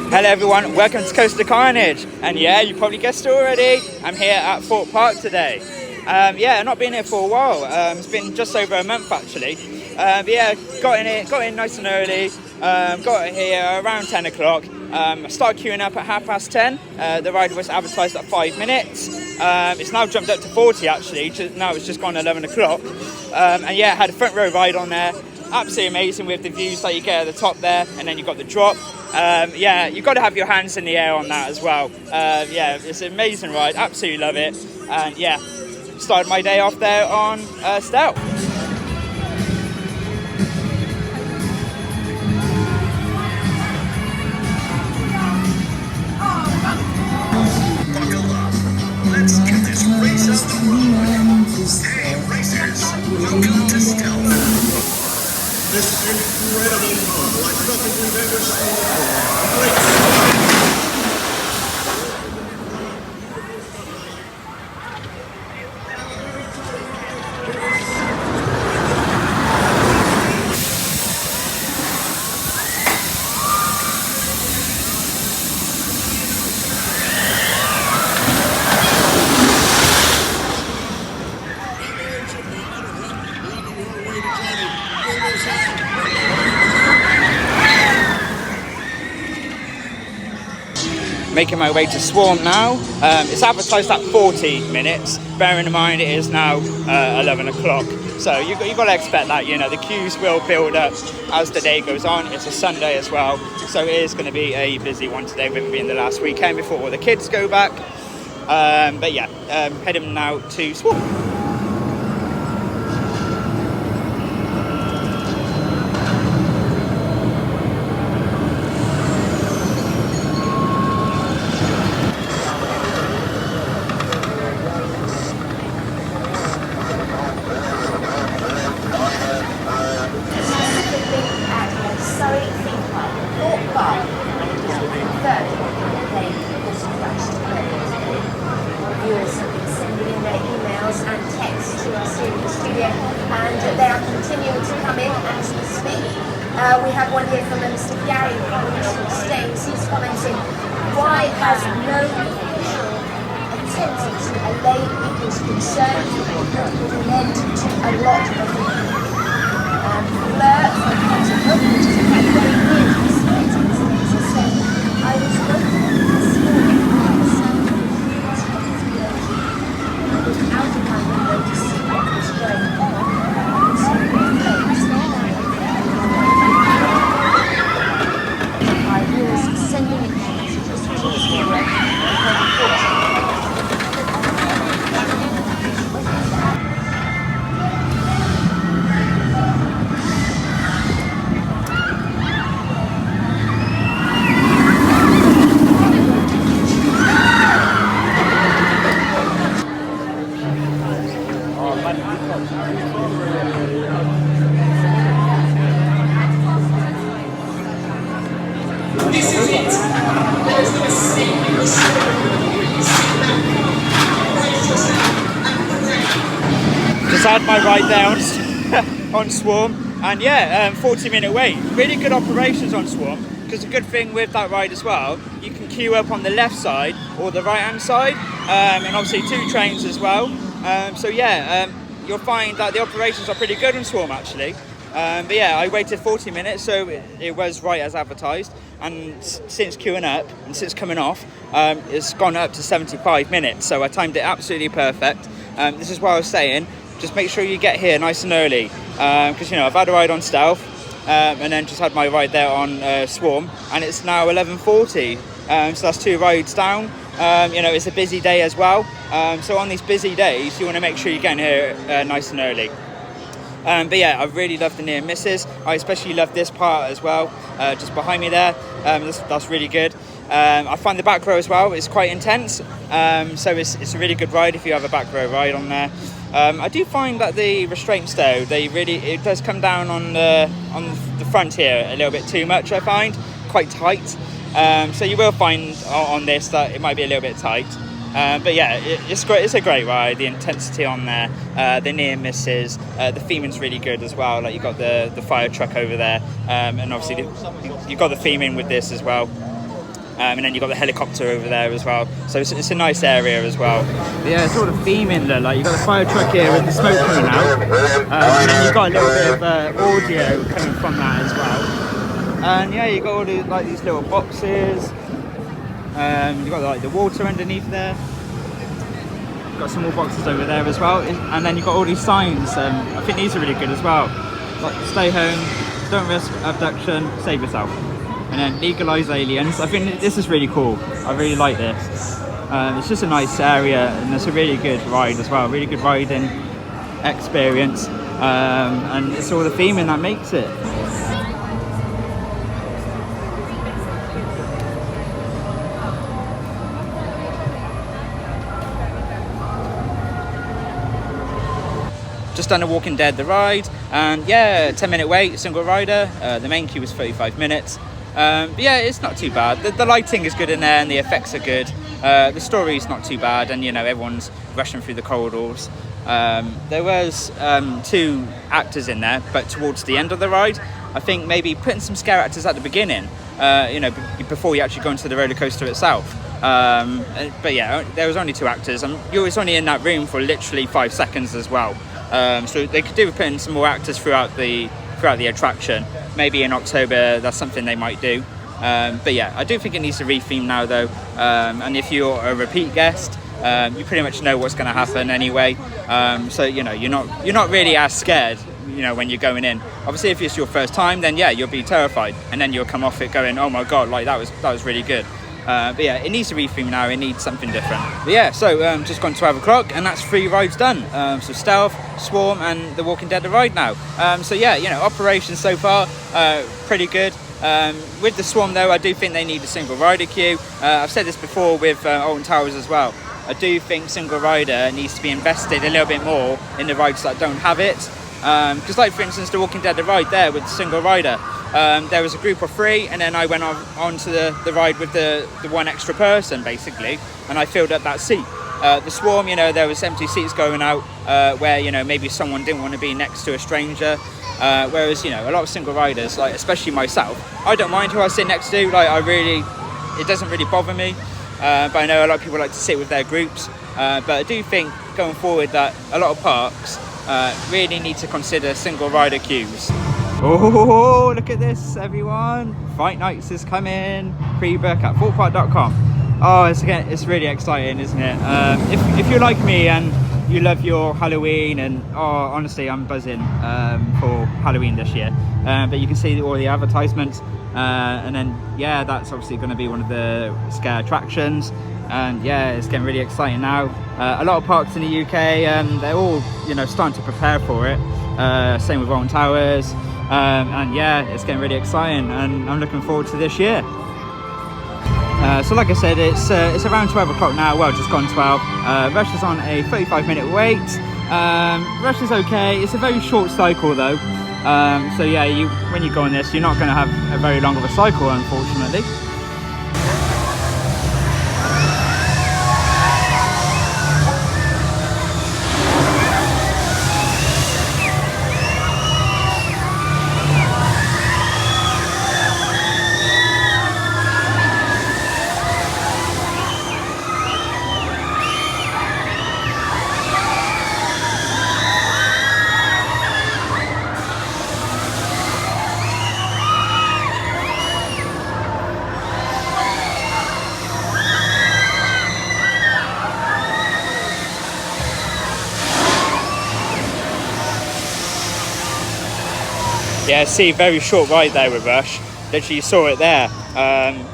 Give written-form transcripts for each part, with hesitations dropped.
Hello everyone, welcome to Coast of Carnage. And yeah, you probably guessed it already, I'm here at Thorpe Park today. Yeah, I've not been here for a while. It's been just over a month actually. But yeah, got in nice and early. Got here around 10 o'clock. I started queuing up at 10:30. The ride was advertised at 5 minutes. It's now jumped up to 40 actually. Now it's just gone 11 o'clock. And yeah, had a front row ride on there. Absolutely amazing with the views that you get at the top there, and then you've got the drop. Yeah, you've got to have your hands in the air on that as well. Yeah, it's an amazing ride, absolutely love it. And yeah, started my day off there on Stealth. Let's get this race up the road. Hey racers, welcome to Stealth. This incredible fun, like nothing we've ever seen before. Great. Making my way to Swarm now. It's advertised at 40 minutes. Bearing in mind it is now 11 o'clock. So you've got to expect that, you know, the queues will build up as the day goes on. It's a Sunday as well. So it is going to be a busy one today with it being the last weekend before all the kids go back. But yeah, heading now to Swarm. Viewers have been sending in their emails and texts to us here in the studio, and they are continuing to come in as we speak. We have one here from Mr. Gary Staines. He's commenting, why has no official attempted to allay people's concerns that would led to a lot of Blur from Cottonwood, which is in fact very near to this meeting, said, I was working this morning on the sound out of my window to see what was going on. So my viewers sending in messages to the studio. This is it. There's the mistake in the Just had my ride there on Swarm, and yeah, 40-minute wait. Really good operations on Swarm, because the good thing with that ride as well, you can queue up on the left side or the right hand side, and obviously 2 trains as well. So yeah, you'll find that the operations are pretty good on Swarm actually. But yeah, I waited 40 minutes, so it was right as advertised. And since queuing up and since coming off, it's gone up to 75 minutes. So I timed it absolutely perfect. This is what I was saying. Just make sure you get here nice and early, because you know I've had a ride on Stealth, and then just had my ride there on Swarm, and it's now 11:40. So that's 2 rides down. You know, it's a busy day as well. So on these busy days, you want to make sure you're getting here nice and early. But yeah, I really love the near misses. I especially love this part as well, just behind me there. That's really good. I find the back row as well is quite intense. So it's a really good ride if you have a back row ride on there. I do find that the restraints though, it does come down on the front here a little bit too much, I find. Quite tight. So you will find on this that it might be a little bit tight. But yeah, it's great. It's a great ride. The intensity on there, the near misses, the theming's really good as well. Like you've got the fire truck over there, and obviously you've got the theming with this as well. and then you've got the helicopter over there as well. So it's a nice area as well. But yeah, it's sort of theme in there. Like you've got the fire truck here with the smoke coming out, and then you've got a little bit of audio coming from that as well. And yeah, you've got all the, like these little boxes. You've got like the water underneath there. Got some more boxes over there as well, and then you've got all these signs. I think these are really good as well, like stay home, don't risk abduction, save yourself, and then legalize aliens. I think this is really cool. I really like this. It's just a nice area, and it's a really good ride as well, really good riding experience, and it's all the theming that makes it. Just done a Walking Dead the ride, and yeah, 10-minute wait, single rider. The main queue was 35 minutes. But yeah, it's not too bad. The lighting is good in there, and the effects are good. The story's not too bad, and you know everyone's rushing through the corridors. There was 2 actors in there, but towards the end of the ride, I think maybe putting some scare actors at the beginning, you know, before you actually go into the roller coaster itself. But yeah, there was only 2 actors, and you was only in that room for literally 5 seconds as well. So they could do with putting some more actors throughout the attraction. Maybe in October that's something they might do. But yeah, I do think it needs to retheme now though. And if you're a repeat guest, you pretty much know what's going to happen anyway. So you know you're not really as scared, you know, when you're going in. Obviously, if it's your first time, then yeah, you'll be terrified, and then you'll come off it going, oh my god, like that was really good. But yeah, it needs to retheme now. It needs something different. But yeah, so just gone 12 o'clock, and that's 3 rides done. So Stealth, Swarm, and the Walking Dead the ride now. So yeah, you know, operations so far pretty good. With the Swarm though, I do think they need a single rider queue. I've said this before with Alton Towers as well. I do think single rider needs to be invested a little bit more in the rides that don't have it. Because like for instance, the Walking Dead the ride there with the single rider. There was a group of 3, and then I went on to the ride with the 1 extra person basically, and I filled up that seat. The Swarm, you know, there was empty seats going out where, you know, maybe someone didn't want to be next to a stranger. Whereas, you know, a lot of single riders, like especially myself, I don't mind who I sit next to. Like it doesn't really bother me. But I know a lot of people like to sit with their groups. But I do think going forward that a lot of parks really need to consider single rider queues. Oh, look at this, everyone. Fright Nights is coming. Pre-book at thorpe.com. Oh, it's really exciting, isn't it? If you're like me and you love your Halloween, and honestly, I'm buzzing for Halloween this year. But you can see all the advertisements, and then yeah, that's obviously going to be one of the scare attractions. And yeah, it's getting really exciting now. A lot of parks in the UK, they're all, you know, starting to prepare for it. Same with Alton Towers. And yeah, it's getting really exciting, and I'm looking forward to this year. So like I said, it's around 12 o'clock now, well, just gone 12. Rush is on a 35-minute wait. Rush is okay, it's a very short cycle though. So yeah, when you go on this, you're not going to have a very long of a cycle, unfortunately. Yeah, see, very short ride there with Rush. Literally, you saw it there.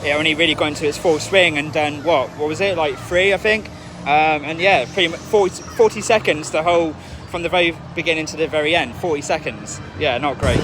It only really got into its full swing and done what was it, like 3, I think. And yeah, pretty much 40 seconds the whole, from the very beginning to the very end. 40 seconds. Yeah, not great.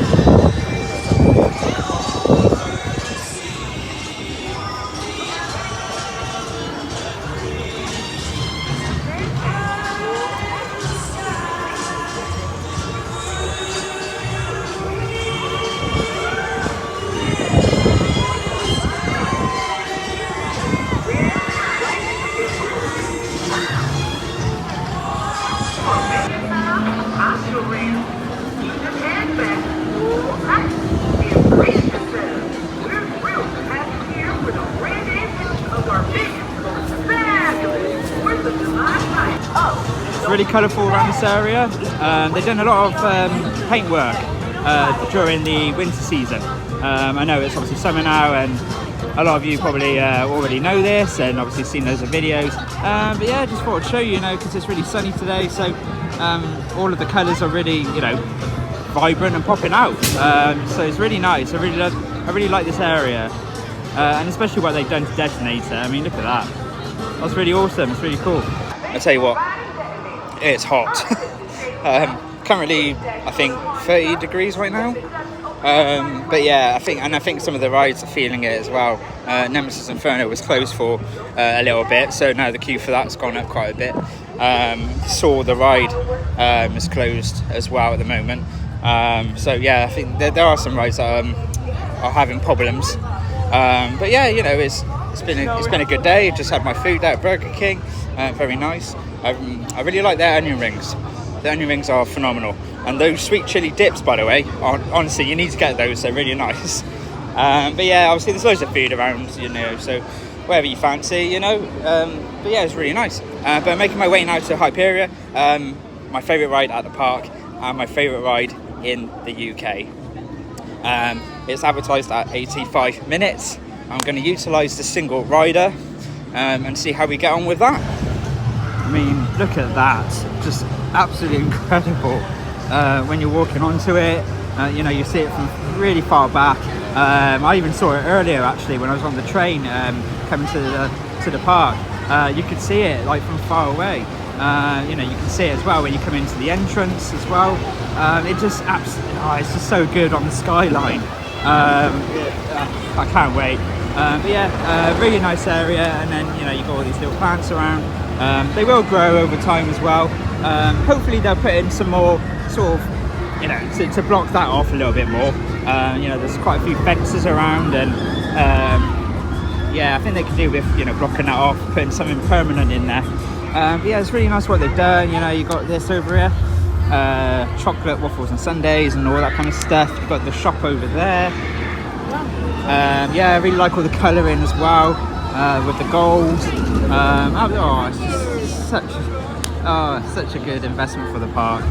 really colourful around this area. They've done a lot of paint work during the winter season. I know it's obviously summer now, and a lot of you probably already know this and obviously seen loads of videos. But yeah, I just thought I'd show you, because it's really sunny today, so all of the colours are really, vibrant and popping out. So it's really nice. I really like this area, and especially what they've done to Detonator. I mean, look at that. That's really awesome. It's really cool. I tell you what, it's hot. Currently, I think 30 degrees right now. But yeah, I think some of the rides are feeling it as well. Nemesis Inferno was closed for a little bit, so now the queue for that's gone up quite a bit. Saw the ride is closed as well at the moment. So yeah, I think there are some rides that are having problems. But yeah, it's been a good day. Just had my food out at Burger King, very nice. I really like their onion rings. The onion rings are phenomenal, and those sweet chili dips, by the way, honestly, you need to get those. They're really nice. But yeah, obviously there's loads of food around, so whatever you fancy, but yeah, it's really nice. But I'm making my way now to Hyperia, my favourite ride at the park and my favourite ride in the UK. It's advertised at 85 minutes. I'm going to utilise the single rider and see how we get on with that. I mean, look at that, just absolutely incredible. When you're walking onto it, you see it from really far back. I even saw it earlier actually when I was on the train coming to the park. You could see it like from far away. You can see it as well when you come into the entrance as well. It's just so good on the skyline. I can't wait. But yeah, really nice area, and then you've got all these little plants around. They will grow over time as well. Hopefully they'll put in some more sort of, to block that off a little bit more. There's quite a few fences around, and yeah, I think they could do with blocking that off, putting something permanent in there. But yeah, it's really nice what they've done. You've got this over here, chocolate waffles and sundaes and all that kind of stuff. You've got the shop over there. Yeah, I really like all the colouring as well, with the gold. It's just such a good investment for the park.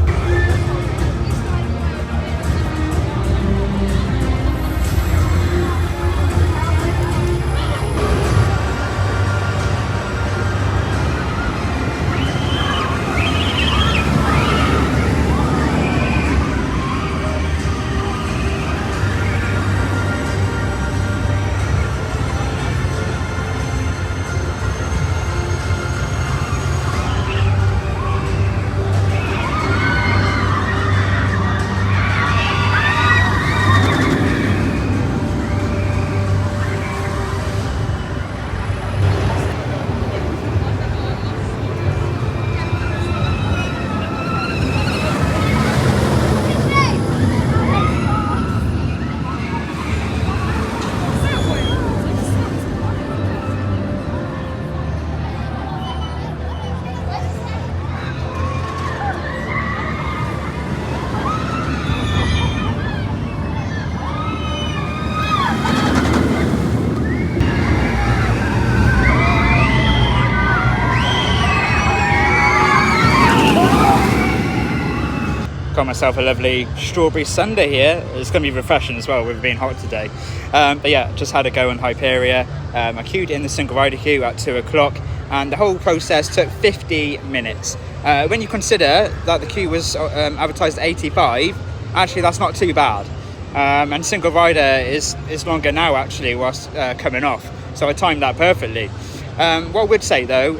Got myself a lovely strawberry sundae here. It's going to be refreshing as well with it being hot today. But yeah, just had a go on Hyperia. I queued in the single rider queue at 2 o'clock, and the whole process took 50 minutes. When you consider that the queue was advertised at 85, actually that's not too bad. And single rider is longer now actually whilst coming off, so I timed that perfectly. What I would say though,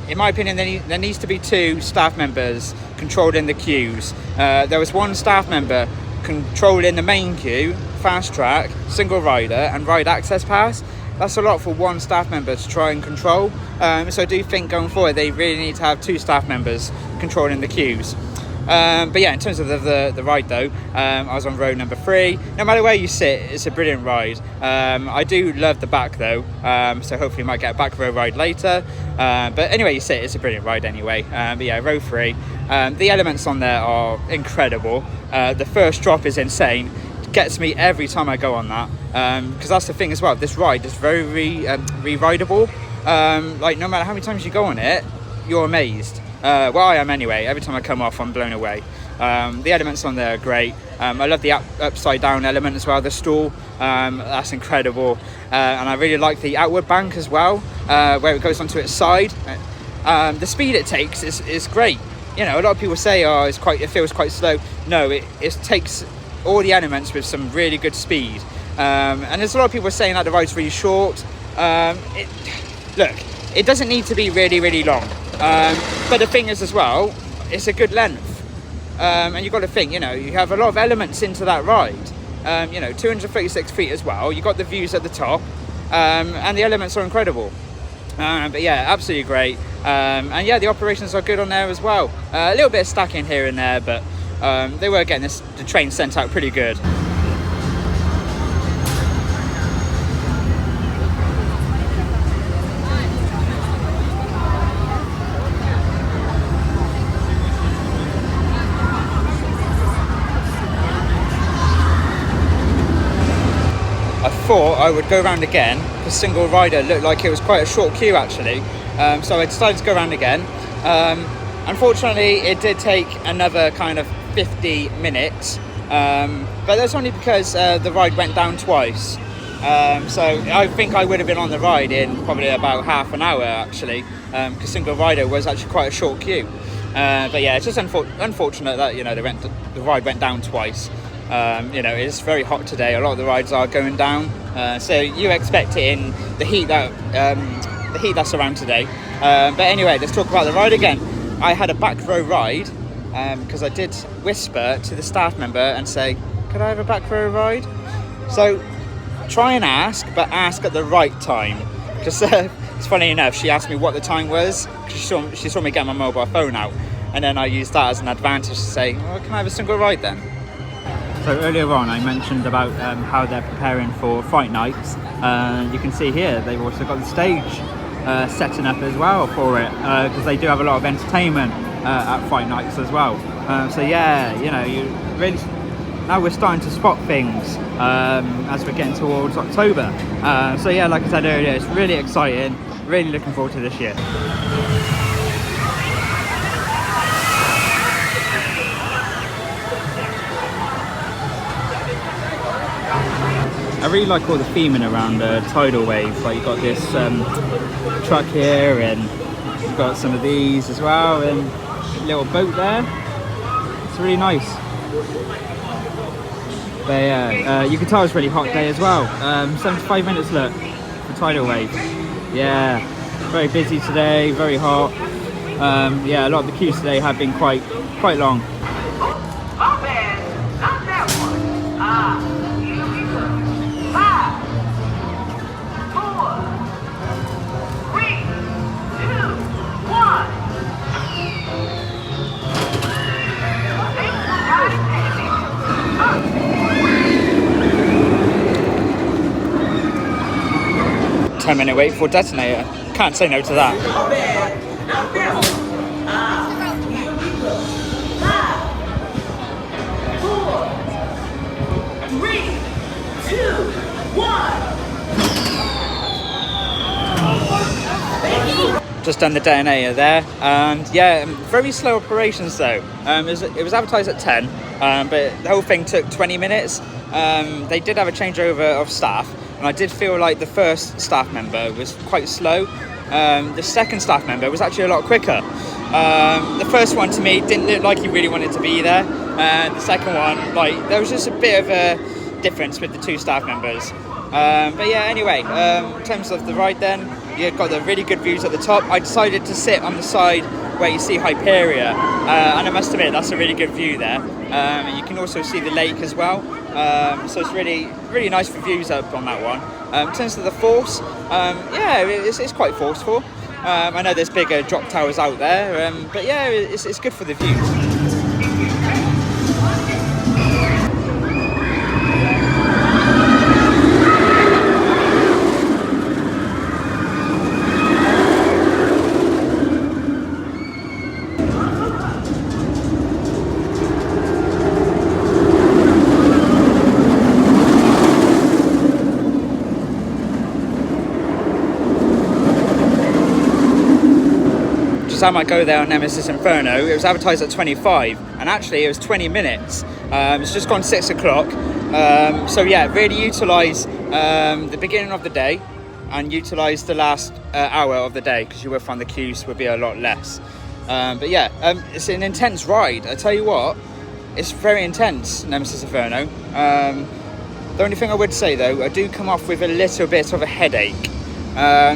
in my opinion, there needs to be 2 staff members controlling the queues. There was 1 staff member controlling the main queue, fast track, single rider and ride access pass. That's a lot for 1 staff member to try and control. So I do think going forward they really need to have 2 staff members controlling the queues. But yeah, in terms of the ride though, I was on row number 3. No matter where you sit, it's a brilliant ride. I do love the back though, so hopefully I might get a back row ride later. But anyway you sit, it's a brilliant ride anyway. But yeah, row 3. The elements on there are incredible. The first drop is insane. It gets me every time I go on that. Because that's the thing as well, this ride is very re-rideable. Like no matter how many times you go on it, you're amazed. Well, I am anyway. Every time I come off, I'm blown away. The elements on there are great. I love the upside down element as well, the stool. That's incredible. And I really like the outward bank as well, where it goes onto its side. The speed it takes is great. You know, a lot of people say, oh, it feels quite slow. No, it takes all the elements with some really good speed. And there's a lot of people saying that the ride's really short. Look, it doesn't need to be really, really long. But the thing is as well, it's a good length. And you've got to think, you know, you have a lot of elements into that ride. You know, 236 feet as well. You've got the views at the top. And the elements are incredible. But yeah, absolutely great. And yeah, the operations are good on there as well. A little bit of stacking here and there, but they were getting the train sent out pretty good. I thought I would go around again because single rider looked like it was quite a short queue actually, so I decided to go around again. Unfortunately it did take another kind of 50 minutes, but that's only because the ride went down twice, so I think I would have been on the ride in probably about half an hour actually, because single rider was actually quite a short queue. But yeah, it's just unfortunate that, you know, the ride went down twice. You know, it's very hot today. A lot of the rides are going down, so you expect it in the heat that's around today. But anyway, let's talk about the ride again. I had a back row ride because I did whisper to the staff member and say, "Could I have a back row ride?" So try and ask, but ask at the right time. Because it's funny enough, she asked me what the time was because she saw me get my mobile phone out, and then I used that as an advantage to say, "Well, can I have a single ride then?" So earlier on I mentioned about how they're preparing for Fright nights. You can see here they've also got the stage setting up as well for it, because they do have a lot of entertainment at Fright nights as well. So yeah, you know, now we're starting to spot things as we're getting towards October. So yeah, like I said earlier, it's really exciting, really looking forward to this year. I really like all the theming around the tidal waves. Like you've got this truck here, and you've got some of these as well, and a little boat there. It's really nice. But yeah, you can tell it's a really hot day as well. 75 minutes look for tidal wave. Yeah, very busy today, very hot. Yeah, a lot of the queues today have been quite long. Oh man, not that one. Minute wait for Detonator. Can't say no to that. Just done the Detonator there, and yeah, very slow operations though. It was advertised at 10, but the whole thing took 20 minutes. They did have a changeover of staff, and I did feel like the first staff member was quite slow. The second staff member was actually a lot quicker. The first one to me didn't look like he really wanted to be there. The second one, like, there was just a bit of a difference with the two staff members. But yeah, anyway, in terms of the ride then, you've got the really good views at the top. I decided to sit on the side where you see Hyperia, and I must admit that's a really good view there. You can also see the lake as well, so it's really nice for views up on that one. In terms of the force, yeah, it's quite forceful. I know there's bigger drop towers out there, but yeah, it's good for the views. Shazam might go there on Nemesis Inferno. It was advertised at 25, and actually it was 20 minutes. It's just gone 6 o'clock. So yeah, really utilise the beginning of the day and utilise the last hour of the day, because you will find the queues will be a lot less. But yeah, it's an intense ride. I tell you what, it's very intense, Nemesis Inferno. The only thing I would say though, I do come off with a little bit of a headache.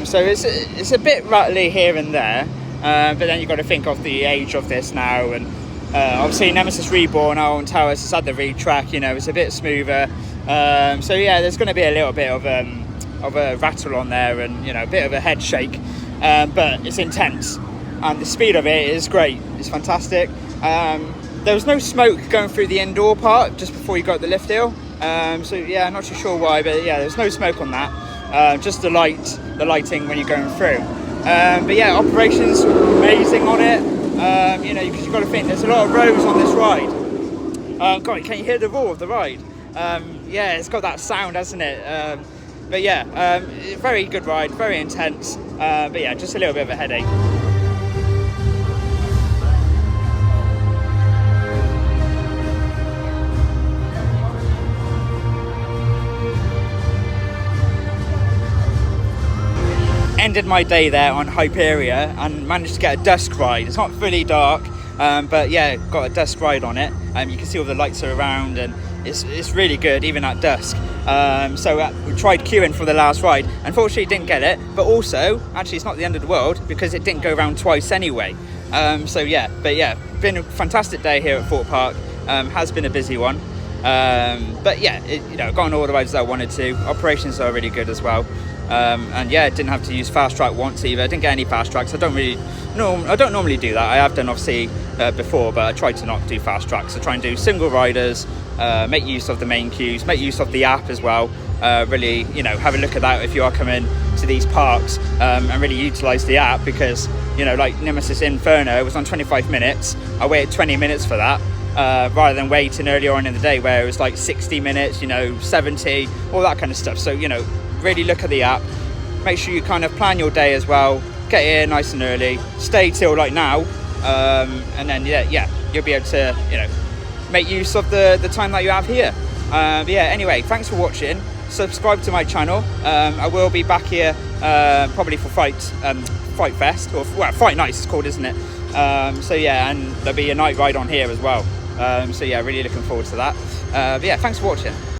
So it's a bit rattly here and there, but then you've got to think of the age of this now, and obviously Nemesis Reborn on Towers has had the retrack, you know, it's a bit smoother. So yeah, there's going to be a little bit of a rattle on there, and you know, a bit of a head shake, but it's intense, and the speed of it is great. It's fantastic. There was no smoke going through the indoor part just before you got the lift hill. So yeah, I'm not too sure why, but yeah, there's no smoke on that. Just the lighting when you're going through. But yeah, operations amazing on it. You know, because you've got to think there's a lot of rows on this ride. God, can you hear the roar of the ride? Yeah, it's got that sound, hasn't it? But yeah, very good ride, very intense. But yeah, just a little bit of a headache. Ended my day there on Hyperia and managed to get a dusk ride. It's not fully dark, but yeah, got a dusk ride on it. You can see all the lights are around, and it's really good even at dusk. So we tried queuing for the last ride. Unfortunately didn't get it, but also actually it's not the end of the world because it didn't go around twice anyway. So yeah, but yeah, been a fantastic day here at Thorpe Park. Has been a busy one, but yeah, you know, got on all the rides that I wanted to. Operations are really good as well. And yeah, didn't have to use fast track once either. I didn't get any fast tracks. I don't normally do that. I have done obviously before, but I try to not do fast tracks. I try and do single riders, make use of the main queues, make use of the app as well. Really, you know, have a look at that if you are coming to these parks, and really utilise the app, because you know, like Nemesis Inferno was on 25 minutes. I waited 20 minutes for that. Rather than waiting earlier on in the day where it was like 60 minutes, you know, 70, all that kind of stuff. So, you know, really look at the app, make sure you kind of plan your day as well, get here nice and early, stay till like now, and then yeah, you'll be able to, you know, make use of the time that you have here. But yeah, anyway, thanks for watching. Subscribe to my channel. I will be back here probably for Fright Fest, or well, Fright Nights it's called, isn't it? So yeah, and there'll be a night ride on here as well. So yeah, really looking forward to that. But yeah, thanks for watching.